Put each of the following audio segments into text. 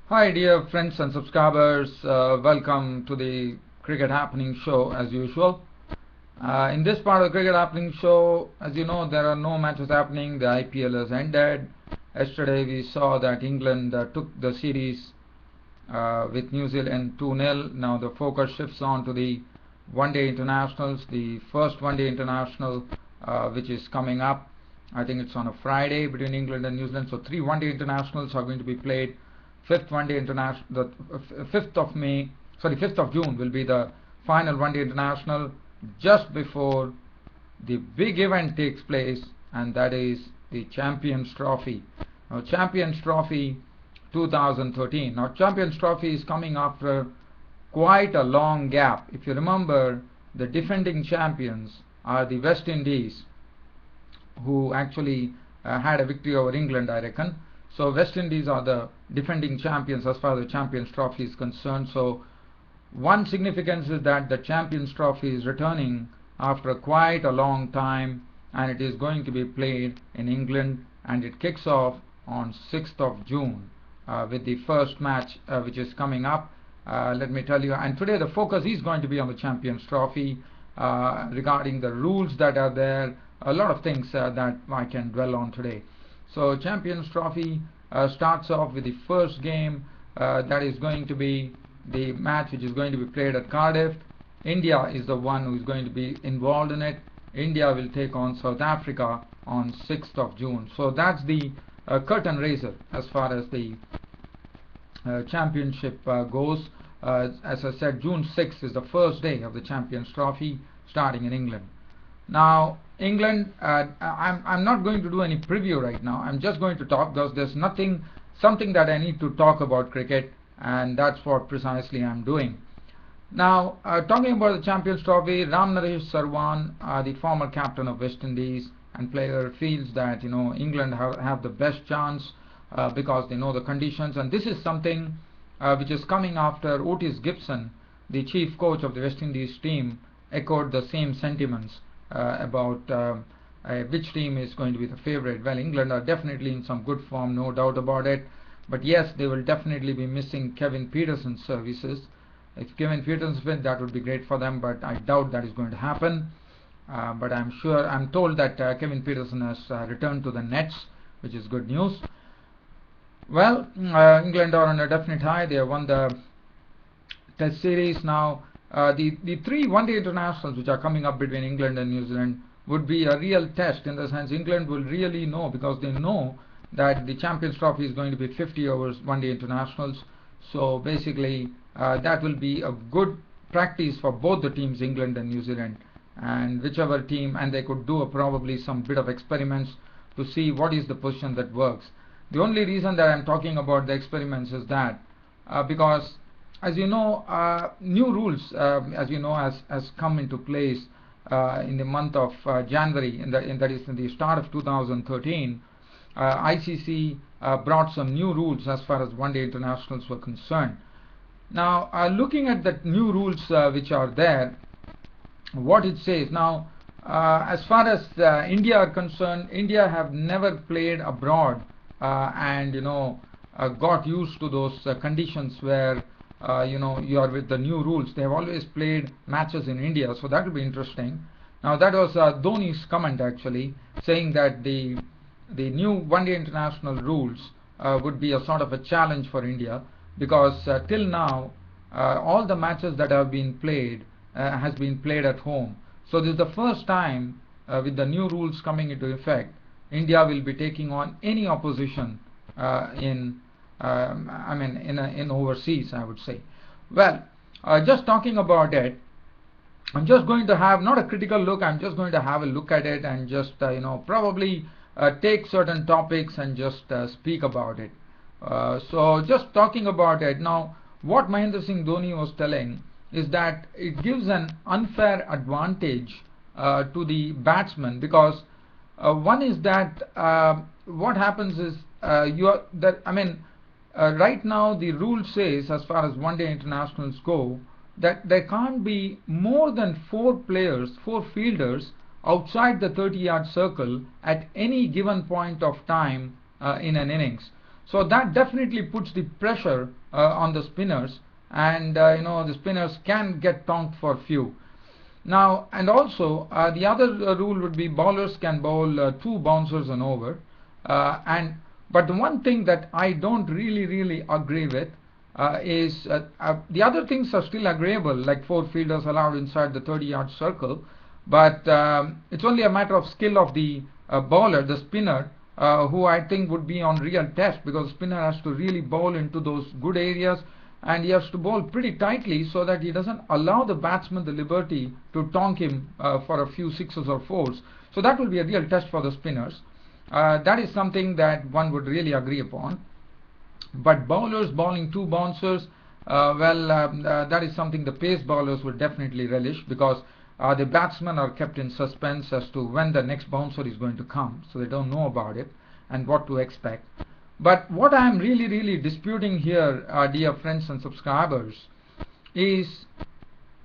Hi dear friends and subscribers, welcome to the Cricket Happening show as usual. In this part of the Cricket Happening show, as you know, there are no matches happening. The IPL has ended. Yesterday we saw that England took the series with New Zealand 2-0. Now the focus shifts on to the one-day internationals. The first one-day international which is coming up. I think it's on a Friday between England and New Zealand. So 3 one-day internationals are going to be played. 5th one-day international, the 5th of May, sorry, 5th of June will be the final one-day international, just before the big event takes place, and that is the Champions Trophy. Now, Champions Trophy 2013. Now, Champions Trophy is coming after quite a long gap. If you remember, the defending champions are the West Indies, who actually had a victory over England, I reckon. So West Indies are the defending champions as far as the Champions Trophy is concerned. So one significance is that the Champions Trophy is returning after quite a long time, and it is going to be played in England, and it kicks off on 6th of June with the first match which is coming up. Let me tell you, and today the focus is going to be on the Champions Trophy, regarding the rules that are there, a lot of things that I can dwell on today. So Champions Trophy starts off with the first game, that is going to be the match which is going to be played at Cardiff. India is the one who is going to be involved in it. India will take on South Africa on 6th of June. So that's the curtain raiser as far as the championship goes. As I said, June 6th is the first day of the Champions Trophy starting in England. Now England, I'm not going to do any preview right now. I'm just going to talk because there's something that I need to talk about cricket, and that's what precisely I'm doing. Now, talking about the Champions Trophy, Ramnaresh Sarwan, the former captain of West Indies and player, feels that England have the best chance because they know the conditions, and this is something which is coming after Otis Gibson, the chief coach of the West Indies team, echoed the same sentiments about which team is going to be the favorite. Well, England are definitely in some good form, no doubt about it, but yes, they will definitely be missing Kevin Pietersen's services. If Kevin Pietersen wins, that would be great for them, but I doubt that is going to happen. But I'm told that Kevin Pietersen has returned to the nets, which is good news. Well, England are on a definite high. They have won the Test series. Now the 3 one-day internationals which are coming up between England and New Zealand would be a real test, in the sense England will really know, because they know that the Champions Trophy is going to be 50 overs one-day internationals. So basically that will be a good practice for both the teams, England and New Zealand, and whichever team, and they could do probably some bit of experiments to see what is the position that works. The only reason that I'm talking about the experiments is that because, as you know, new rules, as you know, has come into place in the month of January, that is in the start of 2013. ICC brought some new rules as far as one-day internationals were concerned. Now, looking at the new rules which are there, what it says now, as far as India are concerned, India have never played abroad and got used to those conditions where you are with the new rules. They have always played matches in India, so that will be interesting. Now, that was Dhoni's comment, actually, saying that the new one-day international rules would be a sort of a challenge for India, because till now all the matches that have been played has been played at home. So this is the first time with the new rules coming into effect, India will be taking on any opposition in overseas, I would say. Well, just talking about it, I'm just going to have not a critical look. I'm just going to have a look at it and just probably take certain topics and just speak about it. So just talking about it now, what Mahendra Singh Dhoni was telling is that it gives an unfair advantage to the batsman, because one is that what happens is right now the rule says, as far as one-day internationals go, that there can't be more than 4 fielders outside the 30-yard circle at any given point of time in an innings. So that definitely puts the pressure on the spinners, and the spinners can get tonked for few. Now, and also the other rule would be bowlers can bowl 2 bouncers and over, but the one thing that I don't really agree with is the other things are still agreeable, like 4 fielders allowed inside the 30-yard circle, but it's only a matter of skill of the bowler, the spinner, who I think would be on real test, because spinner has to really bowl into those good areas, and he has to bowl pretty tightly so that he doesn't allow the batsman the liberty to tonk him for a few sixes or fours. So that will be a real test for the spinners. That is something that one would really agree upon. But bowlers bowling 2 bouncers, that is something the pace bowlers would definitely relish, because the batsmen are kept in suspense as to when the next bouncer is going to come, so they don't know about it and what to expect. But what I am really disputing here, dear friends and subscribers, is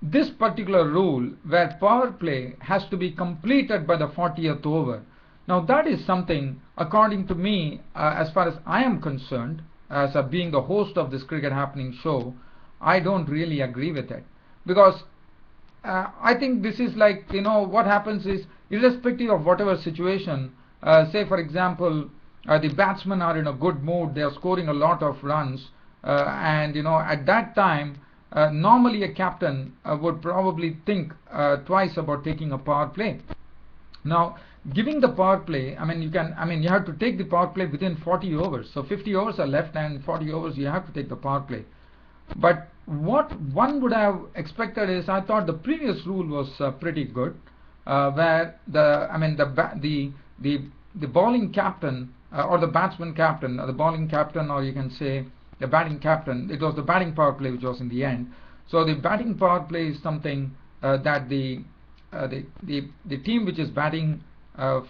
this particular rule where power play has to be completed by the 40th over. Now that is something, according to me, as far as I am concerned, as being the host of this Cricket Happening show, I don't really agree with it, because I think this is like, what happens is, irrespective of whatever situation, say for example, the batsmen are in a good mood, they are scoring a lot of runs, and at that time, normally a captain would probably think twice about taking a power play. Now, giving the power play, you have to take the power play within 40 overs. So 50 overs are left, and 40 overs you have to take the power play. But what one would have expected is, I thought the previous rule was pretty good, where the bowling captain or the batsman captain, or the bowling captain, or you can say the batting captain. It was the batting power play which was in the end. So the batting power play is something that the team which is batting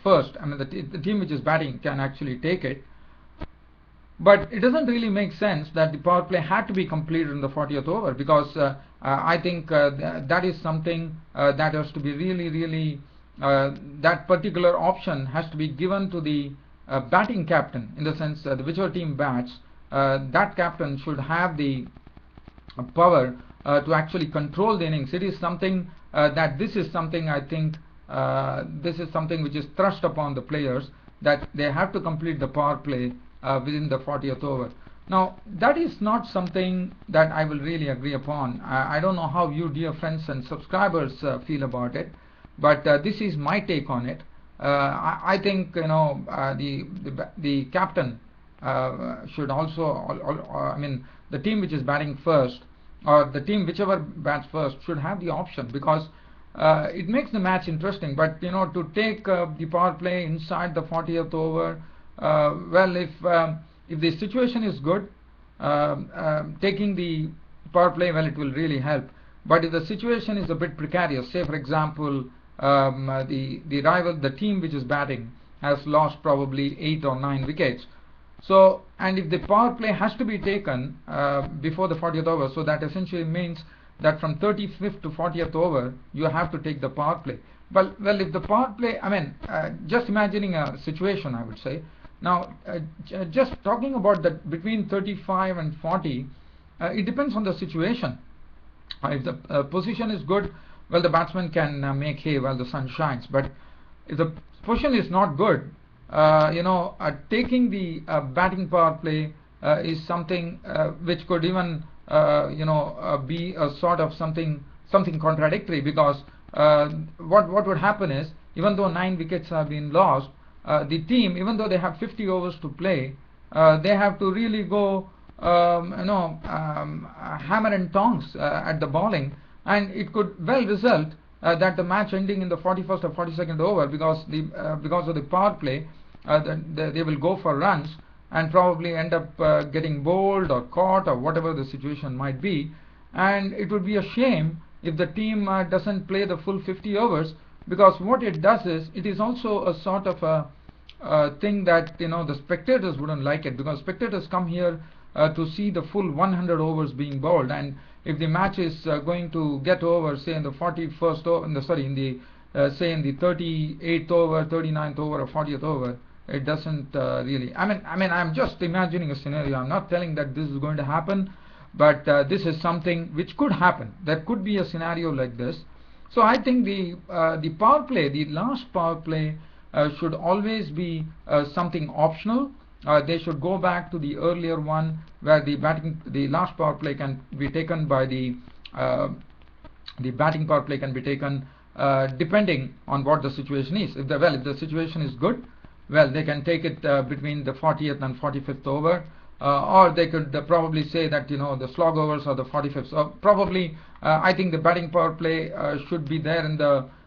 first, the team which is batting can actually take it. But it doesn't really make sense that the power play had to be completed in the 40th over, because I think that is something that has to be really that particular option has to be given to the batting captain, in the sense that whichever team bats, that captain should have the power to actually control the innings. It is something this is something I think this is something which is thrust upon the players, that they have to complete the power play within the 40th over. Now that is not something that I will really agree upon. I don't know how you, dear friends and subscribers, feel about it, but this is my take on it. I think the captain should also, the team which is batting first, or the team whichever bats first, should have the option, because it makes the match interesting. But to take the power play inside the 40th over, if the situation is good, taking the power play, it will really help. But if the situation is a bit precarious, say for example, the team which is batting has lost probably 8 or 9 wickets. So, and if the power play has to be taken before the 40th over, so that essentially means that from 35th to 40th over you have to take the power play. Well, if the power play, just imagining a situation, I would say. Now, just talking about that between 35 and 40, it depends on the situation. If the position is good, the batsman can make hay while the sun shines. But if the position is not good, taking the batting power play is something which could even be a sort of something contradictory, because what would happen is, even though 9 wickets have been lost, the team, even though they have 50 overs to play, they have to really go hammer and tongs at the bowling, and it could result that the match ending in the 41st or 42nd over, because of the power play, they will go for runs and probably end up getting bowled or caught or whatever the situation might be. And it would be a shame if the team doesn't play the full 50 overs, because what it does is, it is also a sort of a thing that the spectators wouldn't like it, because spectators come here to see the full 100 overs being bowled, and if the match is going to get over, say in the 41st over, in the 38th over, 39th over or 40th over, it doesn't really. I mean, I'm just imagining a scenario. I'm not telling that this is going to happen, but this is something which could happen. There could be a scenario like this. So I think the power play, the last power play, should always be something optional. They should go back to the earlier one where the last power play can be taken by the batting power play can be taken depending on what the situation is. If the situation is good, well, they can take it between the 40th and 45th over, or they could probably say that the slog overs are the 45th. So probably I think the batting power play should be there in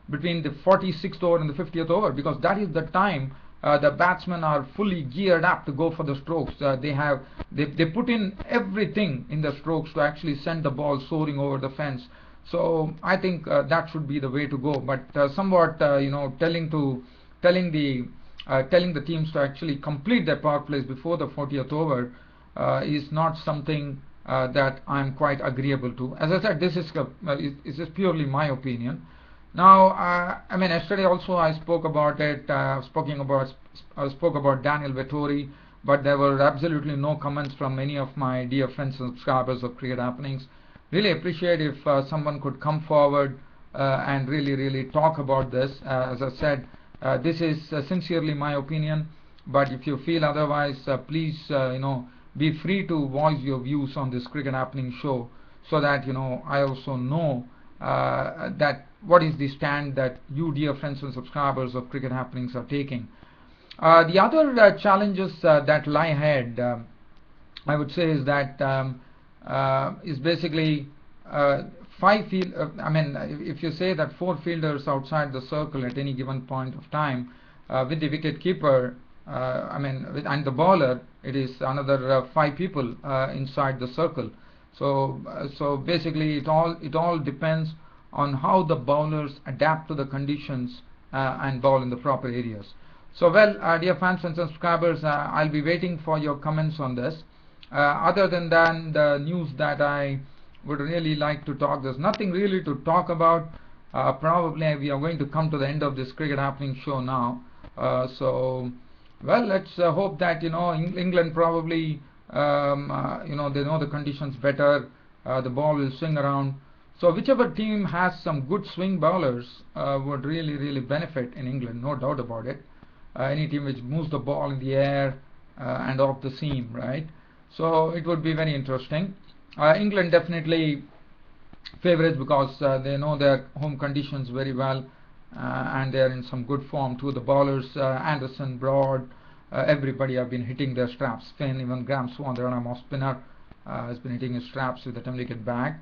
between the 46th over and the 50th over, because that is the time the batsmen are fully geared up to go for the strokes. They put in everything in the strokes to actually send the ball soaring over the fence. So I think that should be the way to go. But somewhat telling the teams to actually complete their power plays before the 40th over is not something that I'm quite agreeable to. As I said, this is purely my opinion. Now, I mean, yesterday also I spoke about it. I spoke about Daniel Vettori, but there were absolutely no comments from any of my dear friends and subscribers of Cricket Happenings. Really appreciate if someone could come forward and really talk about this. As I said, this is sincerely my opinion, but if you feel otherwise, please be free to voice your views on this Cricket Happening show, so that I also know that what is the stand that you dear friends and subscribers of Cricket Happenings are taking. The other challenges that lie ahead, I would say, is that is basically if you say that 4 fielders outside the circle at any given point of time, with the wicket keeper, and the bowler, it is another 5 people inside the circle. So basically it all depends on how the bowlers adapt to the conditions and bowl in the proper areas. So dear fans and subscribers, I'll be waiting for your comments on this. Other than that, the news that I would really like to talk, there's nothing really to talk about. Probably we are going to come to the end of this Cricket Happening show now. Let's hope that England probably they know the conditions better. The ball will swing around. So whichever team has some good swing bowlers would really benefit in England, no doubt about it. Any team which moves the ball in the air and off the seam, right? So it would be very interesting. England definitely favorites because they know their home conditions very well, and they are in some good form too. The bowlers, Anderson, Broad, everybody have been hitting their straps. Finn, even Graham Swan, the off spinner, has been hitting his straps with a 10-wicket bag.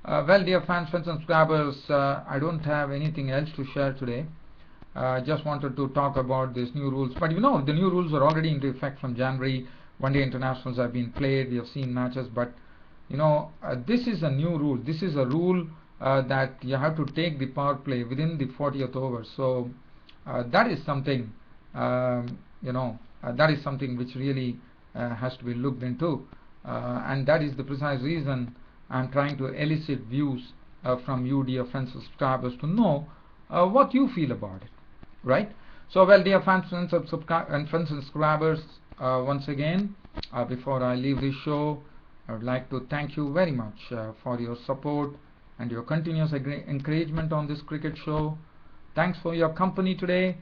Dear fans and subscribers, I don't have anything else to share today. Just wanted to talk about these new rules. But the new rules are already into effect from January. One-day internationals have been played. We have seen matches. But, this is a new rule. This is a rule that you have to take the power play within the 40th over. So that is something, that is something which really has to be looked into. And that is the precise reason I'm trying to elicit views from you, dear friends and subscribers, to know what you feel about it. Right? So, dear fans and subscribers, once again, before I leave this show, I would like to thank you very much for your support and your continuous encouragement on this cricket show. Thanks for your company today.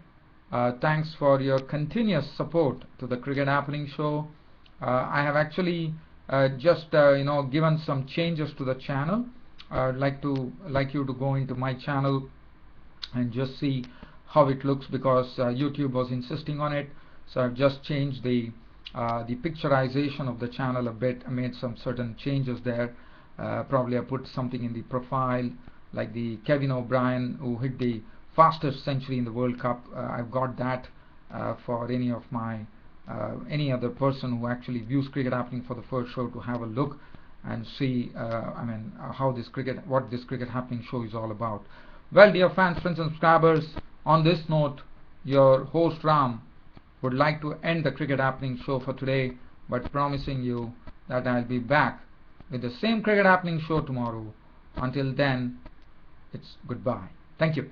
Thanks for your continuous support to the Cricket Happening show. I have actually just given some changes to the channel. I'd like you to go into my channel and just see how it looks, because YouTube was insisting on it. So I've just changed the picturization of the channel a bit. I made some certain changes there. Probably I put something in the profile like the Kevin O'Brien who hit the fastest century in the World Cup. I've got that for any of my any other person who actually views Cricket Happening for the first show to have a look and see what this Cricket Happening show is all about. Dear fans, friends and subscribers, on this note, your host Ram would like to end the Cricket Happening show for today, but promising you that I'll be back with the same Cricket Happening show tomorrow. Until then, it's goodbye. Thank you.